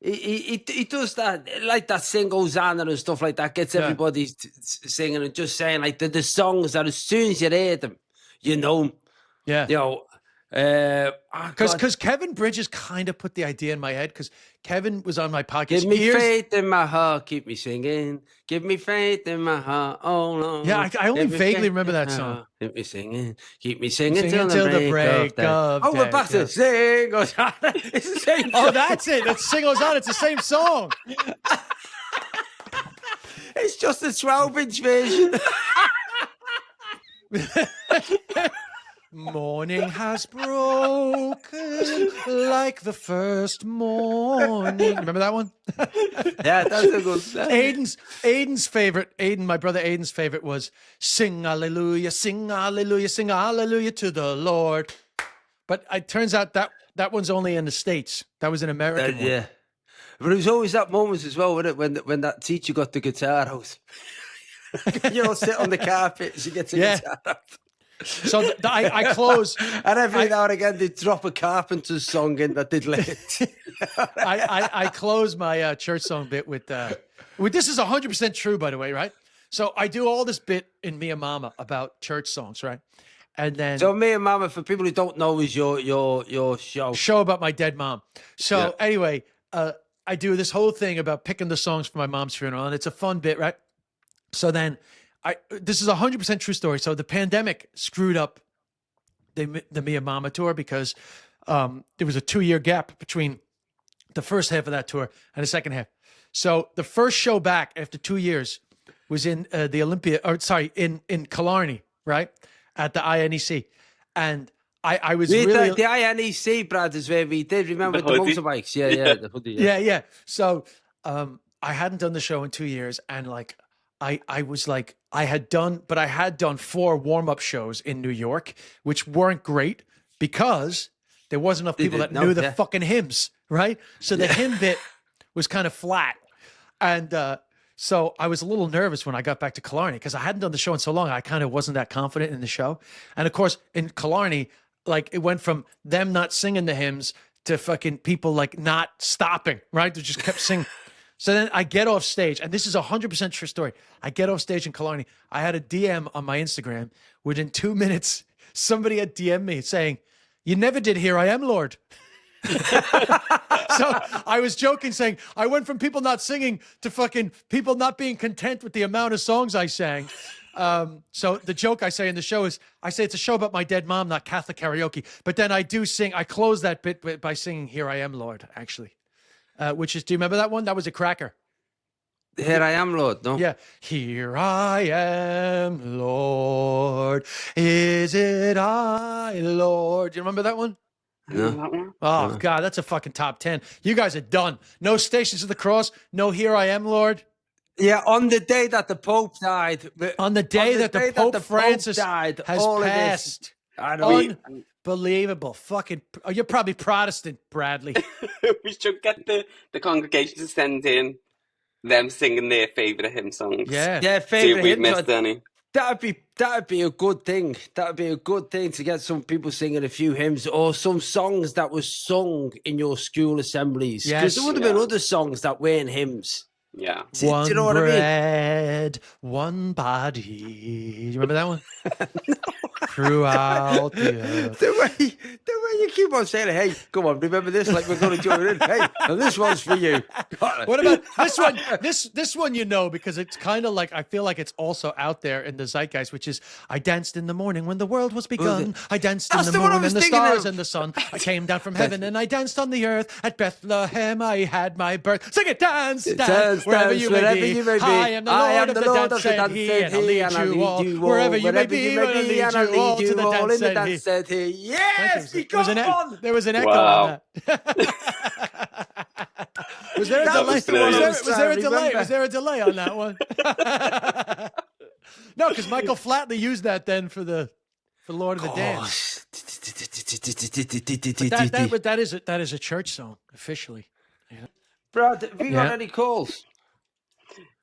he does that, like that sing Hosanna and stuff like that, gets everybody singing and just saying like the songs that as soon as you hear them, you know 'em. Yeah. You know, because Kevin Bridges kind of put the idea in my head, because Kevin was on my podcast. Give me faith in my heart, keep me singing. Give me faith in my heart, oh no. Yeah, I only Give me vaguely faith remember in that my song. heart, keep me singing till the break of day. we're back to sing Hosanna. It's the same Oh, song. that's it. That's Sing Hosanna. It's the same song. It's just a 12-inch version. Morning has broken like the first morning. Remember that one? Yeah, that's a good song. Aiden's favorite, my brother Aiden's favorite was sing hallelujah, sing hallelujah, sing hallelujah to the Lord. But it turns out that one's only in the States. That was an American one. Yeah. But it was always that moment as well, wasn't it, when that teacher got the guitar out. You know, sit on the carpet, she gets a guitar out. So I close. And every now and again, they'd drop a Carpenter's song in that they'd let it. I close my church song bit with this is 100% true, by the way, right? So I do all this bit in Mia Mama about church songs, right? And then So Mia Mama, for people who don't know, is your show about my dead mom. So anyway, I do this whole thing about picking the songs for my mom's funeral, and it's a fun bit, right? So then this is 100% true story. So the pandemic screwed up the Mia Mama tour, because there was a 2-year gap between the first half of that tour and the second half. So the first show back after 2 years was in the Olympia, in Killarney, right? At the INEC. And I was the INEC, Brad, is where we did, remember the motorbikes? Yeah, the hoodie. Yeah. So I hadn't done the show in 2 years, and like I was like, I had done 4 warm-up shows in New York, which weren't great because there wasn't enough people that knew the fucking hymns, right? So the hymn bit was kind of flat. And so I was a little nervous when I got back to Killarney, because I hadn't done the show in so long. I kind of wasn't that confident in the show. And of course, in Killarney, like, it went from them not singing the hymns to fucking people like not stopping, right? They just kept singing. So then I get off stage, and this is 100% true story. I get off stage in Killarney. I had a DM on my Instagram. Within 2 minutes, somebody had DM'd me saying, "You never did Here I Am, Lord." So I was joking, saying I went from people not singing to fucking people not being content with the amount of songs I sang. So the joke I say in the show is, I say it's a show about my dead mom, not Catholic karaoke. But then I do sing. I close that bit by singing "Here I Am, Lord," actually. Which is, do you remember that one? That was a cracker. Here I am, Lord, no? Yeah. Here I am, Lord. Is it I, Lord? Do you remember that one? No. Oh, God, that's a fucking top 10. You guys are done. No Stations of the Cross. No Here I Am, Lord. Yeah, on the day that the Pope died. On the day that the Pope Francis died, has all passed. I know. Unbelievable. Fucking, you're probably Protestant, Bradley. We should get the congregation to send in them singing their favourite hymn songs. Yeah. Yeah, See if favourite we've hymns. missed any. That'd be a good thing. That'd be a good thing to get some people singing a few hymns, or some songs that were sung in your school assemblies. Because there would have been other songs that weren't hymns. Yeah. Do you know what I mean? One bread, one body. You remember that one? No. Throughout the earth. The way you keep on saying, hey, come on, remember this? Like we're going to join in. Hey, and this one's for you. What about this one? This one, you know, because it's kind of like, I feel like it's also out there in the zeitgeist, which is, I danced in the morning when the world was begun. I danced in the moon and the stars and the sun. I came down from heaven and I danced on the earth. At Bethlehem I had my birth. Sing it, dance, dance, wherever you may be. I am the Lord of the dance, said he, and I'll lead you all. Wherever you may be, and I'll lead you all to the dance, said he. Yes, there was an echo on that. Was there a delay? Was there a delay? Was there a delay on that one? No, because Michael Flatley used that then for Lord of the Dance. But that is a church song officially. Brad, have you got any calls?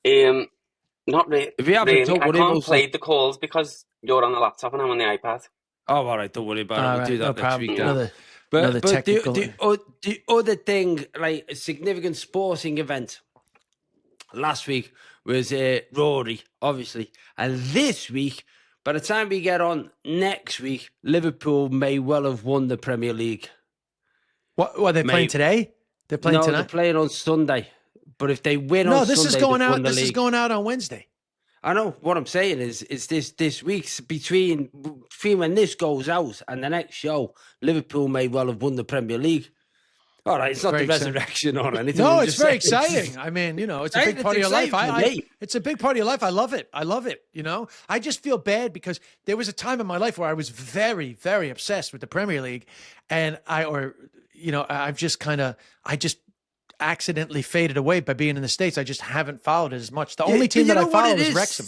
Not really. If you haven't, really. don't I worry can't about play the calls because you're on the laptop and I'm on the iPad. Oh, all right, don't worry about it. We'll do that next week. Another But technical. the other thing, like a significant sporting event last week was Rory, obviously. And this week, by the time we get on next week, Liverpool may well have won the Premier League. What are they playing today? They're playing tonight? No, they're playing on Sunday. But if they win on Sunday, this is going out on Wednesday. I know. What I'm saying is this week's between when this goes out and the next show, Liverpool may well have won the Premier League. All right, it's not the resurrection or anything. No, it's very exciting. I mean, you know, it's a big part of your life. It's a big part of your life. I love it. I love it. You know, I just feel bad because there was a time in my life where I was very, very obsessed with the Premier League, and I just accidentally faded away by being in the States. I just haven't followed it as much. The only team that I follow is Wrexham.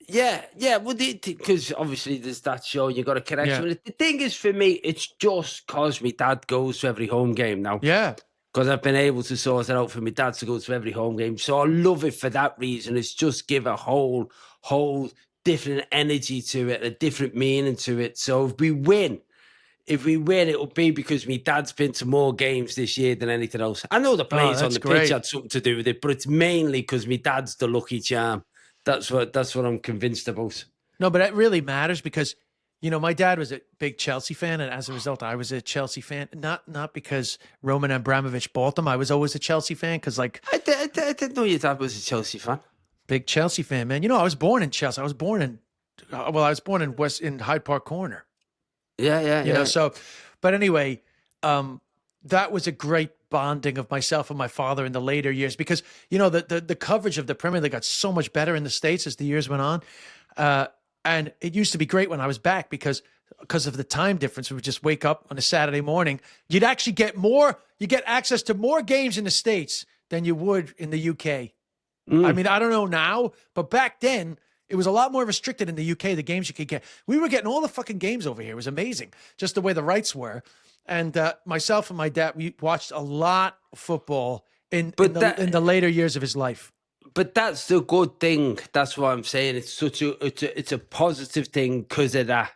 Yeah. Well, because obviously there's that show, you got a connection with it. The thing is, for me, it's just because my dad goes to every home game now. Yeah. Because I've been able to sort it out for my dad to go to every home game. So I love it for that reason. It's just give a whole different energy to it, a different meaning to it. So if we win, it'll be because my dad's been to more games this year than anything else. I know the players on the pitch had something to do with it, but it's mainly because my dad's the lucky charm. That's what I'm convinced about. No, but it really matters because, you know, my dad was a big Chelsea fan, and as a result, I was a Chelsea fan. Not because Roman Abramovich bought them. I was always a Chelsea fan because, like, I didn't know your dad was a Chelsea fan. Big Chelsea fan, man. You know, I was born in Chelsea. I was born in Hyde Park Corner. Yeah. You know, so, but anyway, that was a great bonding of myself and my father in the later years because, you know, the coverage of the Premier League got so much better in the States as the years went on. And it used to be great when I was back because of the time difference. We would just wake up on a Saturday morning. You'd actually get access to more games in the States than you would in the UK. I mean, I don't know now, but back then, it was a lot more restricted in the UK, the games you could get. We were getting all the fucking games over here. It was amazing, just the way the rights were. And myself and my dad, we watched a lot of football in the later years of his life. But that's the good thing. That's what I'm saying. It's a positive thing because of that.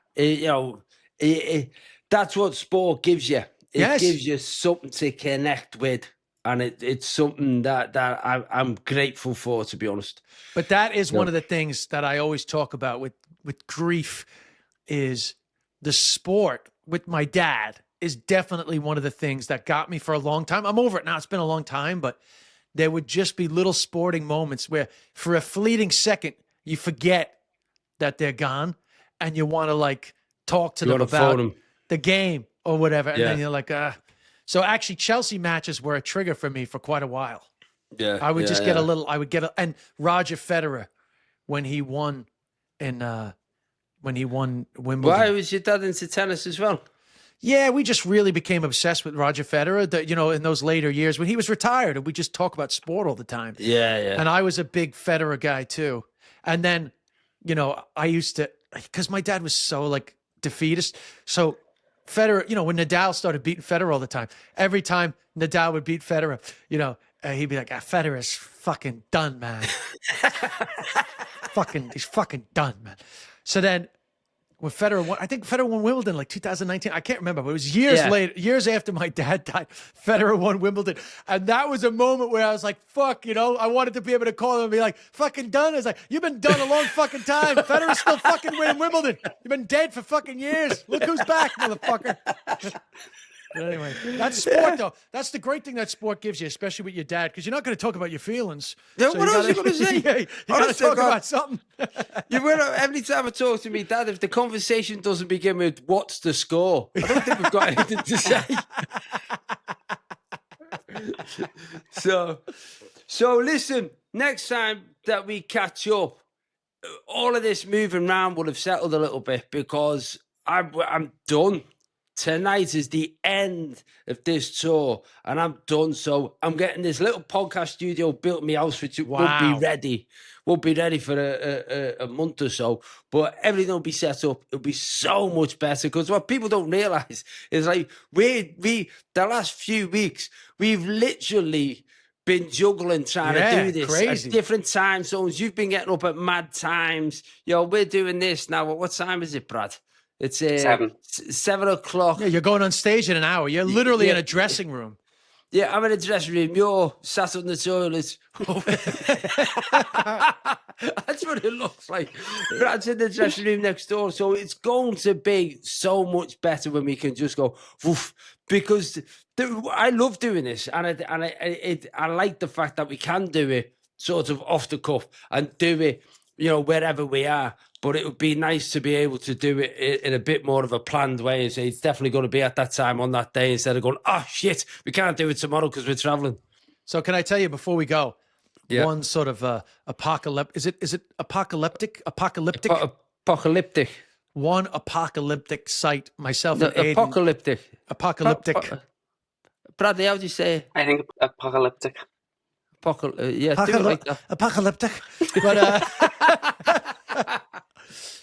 That's what sport gives you. It gives you something to connect with. And it's something that I'm grateful for, to be honest. But that is one of the things that I always talk about with grief is the sport with my dad is definitely one of the things that got me for a long time. I'm over it now. It's been a long time, but there would just be little sporting moments where for a fleeting second, you forget that they're gone and you want to like talk to them about the game or whatever. And then you're like, So actually Chelsea matches were a trigger for me for quite a while. Yeah. I would just get and Roger Federer when he won Wimbledon. Why was your dad into tennis as well? Yeah, we just really became obsessed with Roger Federer, you know, in those later years when he was retired and we just talk about sport all the time. Yeah. And I was a big Federer guy too. And then, you know, I used to, because my dad was so like defeatist. So Federer, you know, when Nadal started beating Federer all the time, every time Nadal would beat Federer, you know, he'd be like, Federer's fucking done, man. He's fucking done, man. So then when Federer won. I think Federer won Wimbledon like 2019. I can't remember, but it was years later, years after my dad died. Federer won Wimbledon, and that was a moment where I was like, "Fuck," you know. I wanted to be able to call him and be like, "Fucking done." It's like, "You've been done a long fucking time. Federer's still fucking winning Wimbledon. You've been dead for fucking years. Look who's back, motherfucker." But anyway, that's sport, though. That's the great thing that sport gives you, especially with your dad, because you're not going to talk about your feelings. Yeah, So what you else gotta- you going to say? Yeah, you got to Honestly, talk God. about something. You will, every time I talk to me dad, if the conversation doesn't begin with "What's the score?" I don't think we've got anything to say. So listen. Next time that we catch up, all of this moving around will have settled a little bit because I'm done. Tonight is the end of this tour, and I'm done. So I'm getting this little podcast studio built in my house, which won't Wow. be ready. Won't be ready for a month or so, but everything will be set up. It'll be so much better because what people don't realize is like we the last few weeks we've literally been juggling trying to do this crazy. at different time zones. You've been getting up at mad times. We're doing this now. What time is it, Brad? It's 7 o'clock. Yeah, you're going on stage in an hour. You're literally in Yeah. a dressing room. Yeah, I'm in the dressing room. You're sat on the toilet. That's what it looks like. Brad's in the dressing room next door. So it's going to be so much better when we can just go, woof, because I love doing this. And I like the fact that we can do it sort of off the cuff and do it, wherever we are. But it would be nice to be able to do it in a bit more of a planned way and say it's definitely going to be at that time on that day instead of going, oh, shit, we can't do it tomorrow because we're traveling. So can I tell you before we go, Yeah. one sort of apocalyptic, is it apocalyptic? Apocalyptic? Apocalyptic. One apocalyptic site, myself The and Aiden. Apocalyptic. Bradley, how do you say it? I think apocalyptic. Yeah, do it like that. Apocalyptic. But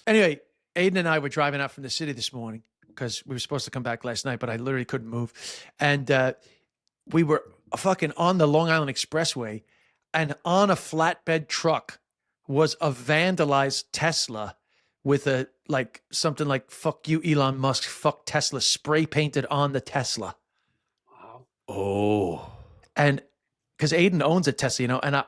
anyway, Aiden and I were driving out from the city this morning because we were supposed to come back last night, but I literally couldn't move. And we were fucking on the Long Island Expressway, and on a flatbed truck was a vandalized Tesla with something like "fuck you, Elon Musk, fuck Tesla" spray painted on the Tesla. Wow. Oh. And because Aiden owns a Tesla, and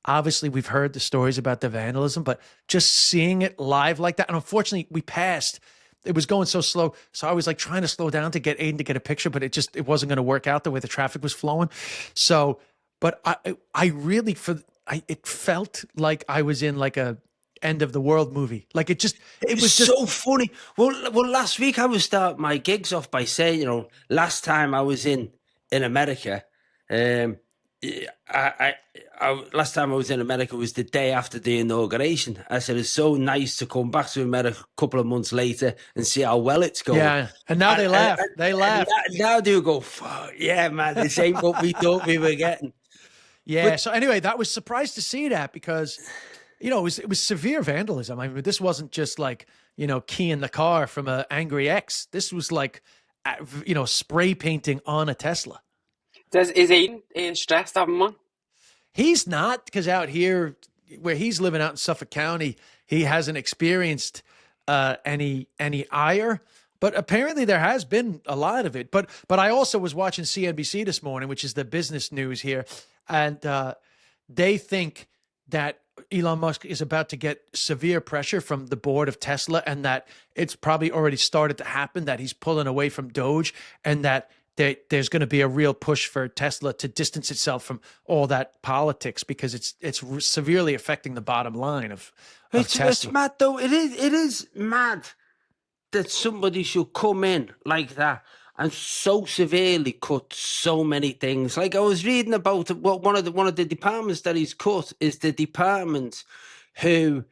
obviously we've heard the stories about the vandalism, but just seeing it live like that. And unfortunately we passed, it was going so slow. So I was like trying to slow down to get Aiden to get a picture, but it wasn't going to work out the way the traffic was flowing. So, but I really, it felt like I was in like a end of the world movie. Like it was just so funny. Well, last week I was starting my gigs off by saying, last time I was in America, last time I was in America was the day after the inauguration. I said it's so nice to come back to America a couple of months later and see how well it's going. Yeah, and now they laugh. They laugh. Now they go, fuck, yeah, man, this ain't what we thought we were getting. Yeah. So anyway, that was surprised to see that because, it was severe vandalism. I mean, this wasn't just like, keying the car from an angry ex. This was like, spray painting on a Tesla. Is Aiden stressed having one? He's not, because out here where he's living out in Suffolk County, he hasn't experienced any ire. But apparently there has been a lot of it. But I also was watching CNBC this morning, which is the business news here, and they think that Elon Musk is about to get severe pressure from the board of Tesla, and that it's probably already started to happen, that he's pulling away from Doge, and that there's going to be a real push for Tesla to distance itself from all that politics because it's severely affecting the bottom line of Tesla. It's mad though. It is mad that somebody should come in like that and so severely cut so many things. Like I was reading about one of the departments that he's cut is the department who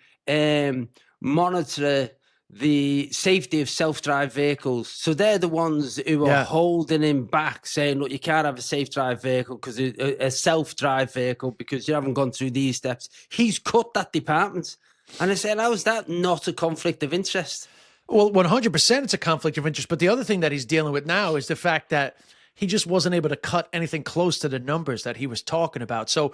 monitor the safety of self-drive vehicles. So they're the ones who are holding him back, saying, look, you can't have a safe-drive vehicle because a self-drive vehicle because you haven't gone through these steps. He's cut that department. And I said, how is that not a conflict of interest? Well, 100% it's a conflict of interest. But the other thing that he's dealing with now is the fact that he just wasn't able to cut anything close to the numbers that he was talking about. So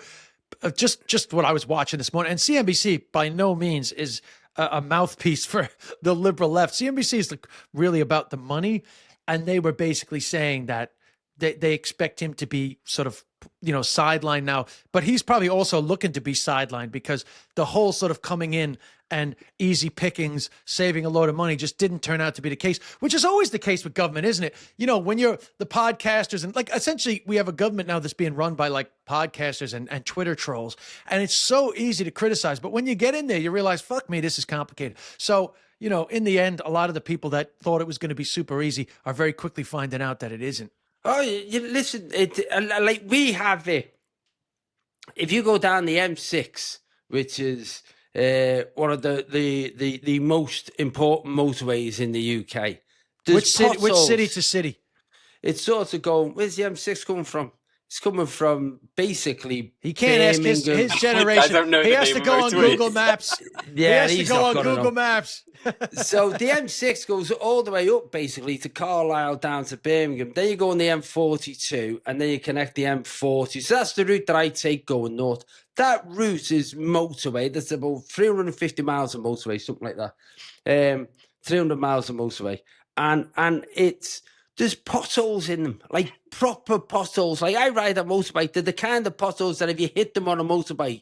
just what I was watching this morning, and CNBC by no means is a mouthpiece for the liberal left. CNBC is like really about the money, and they were basically saying that they expect him to be sort of, sidelined now, but he's probably also looking to be sidelined because the whole sort of coming in and easy pickings, saving a load of money just didn't turn out to be the case, which is always the case with government, isn't it? When you're the podcasters and like essentially we have a government now that's being run by like podcasters and Twitter trolls, and it's so easy to criticize. But when you get in there, you realize, fuck me, this is complicated. So, in the end, a lot of the people that thought it was going to be super easy are very quickly finding out that it isn't. Oh, listen, like we have it. If you go down the M6, which is one of the most important motorways in the UK. Which city to city? It's sort of going, where's the M6 coming from? It's coming from basically. He can't ask his generation. I don't know he the has name to of go on motorways. Google Maps. Yeah, he has to go on Google Maps. So the M6 goes all the way up basically to Carlisle down to Birmingham. Then you go on the M42 and then you connect the M40. So that's the route that I take going north. That route is motorway. That's about 350 miles of motorway, something like that. 300 miles of motorway. And there's potholes in them, like proper potholes. Like I ride a motorbike. They're the kind of potholes that if you hit them on a motorbike,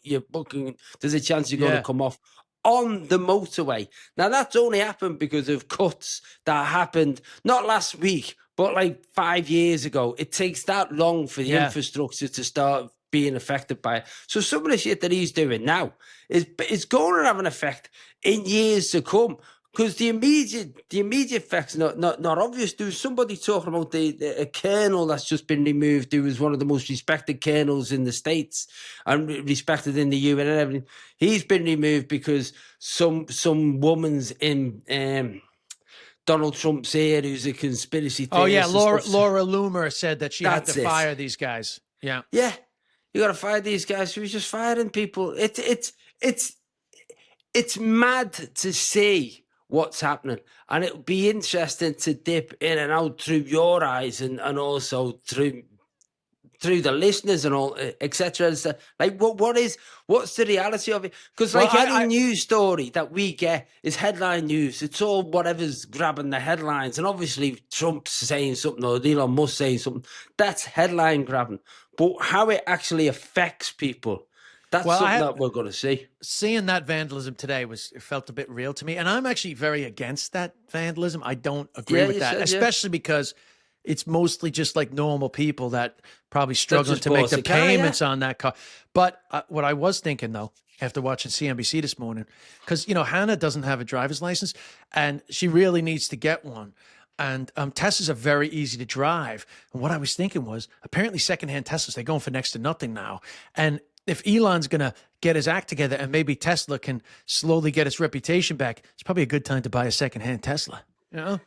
there's a chance you're going to come off on the motorway. Now, that's only happened because of cuts that happened, not last week, but like 5 years ago. It takes that long for the infrastructure to start being affected by it. So some of the shit that he's doing now is going to have an effect in years to come. Because the immediate effect's not obvious. There was somebody talking about a colonel that's just been removed, who was one of the most respected colonels in the States and respected in the UN and everything. He's been removed because some woman's in Donald Trump's ear who's a conspiracy theorist. Oh yeah, Laura Loomer said that she had to fire these guys. Yeah, you got to fire these guys. She was just firing people. It's mad to see what's happening, and it would be interesting to dip in and out through your eyes and also through the listeners and all, etc. Like what's the reality of it? Because any news story that we get is headline news. It's all whatever's grabbing the headlines, and obviously Trump's saying something or Elon Musk saying something, that's headline grabbing. But how it actually affects people, that's something that we're going to see. Seeing that vandalism today it felt a bit real to me. And I'm actually very against that vandalism. I don't agree with that, especially because it's mostly just like normal people that probably struggling to make the payments on that car. But what I was thinking, though, after watching CNBC this morning, because, Hannah doesn't have a driver's license and she really needs to get one. And Teslas are very easy to drive. And what I was thinking was, apparently secondhand Teslas, they're going for next to nothing now. And if Elon's going to get his act together and maybe Tesla can slowly get its reputation back, it's probably a good time to buy a secondhand Tesla. Yeah,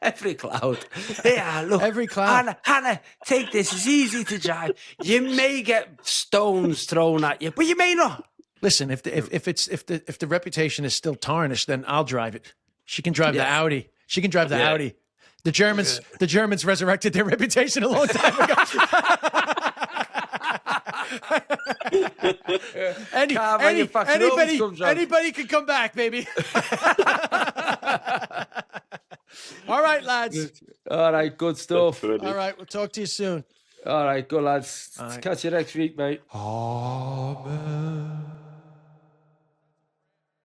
every cloud. Yeah, look. Every cloud. Hannah, take this. It's easy to drive. You may get stones thrown at you, but you may not. Listen, if the reputation is still tarnished, then I'll drive it. She can drive the Audi. She can drive the Audi. The Germans resurrected their reputation a long time ago. Anybody can come back, baby. All right, lads. All right, good stuff. All right, we'll talk to you soon. All right, good lads. Catch you next week, mate. Amen.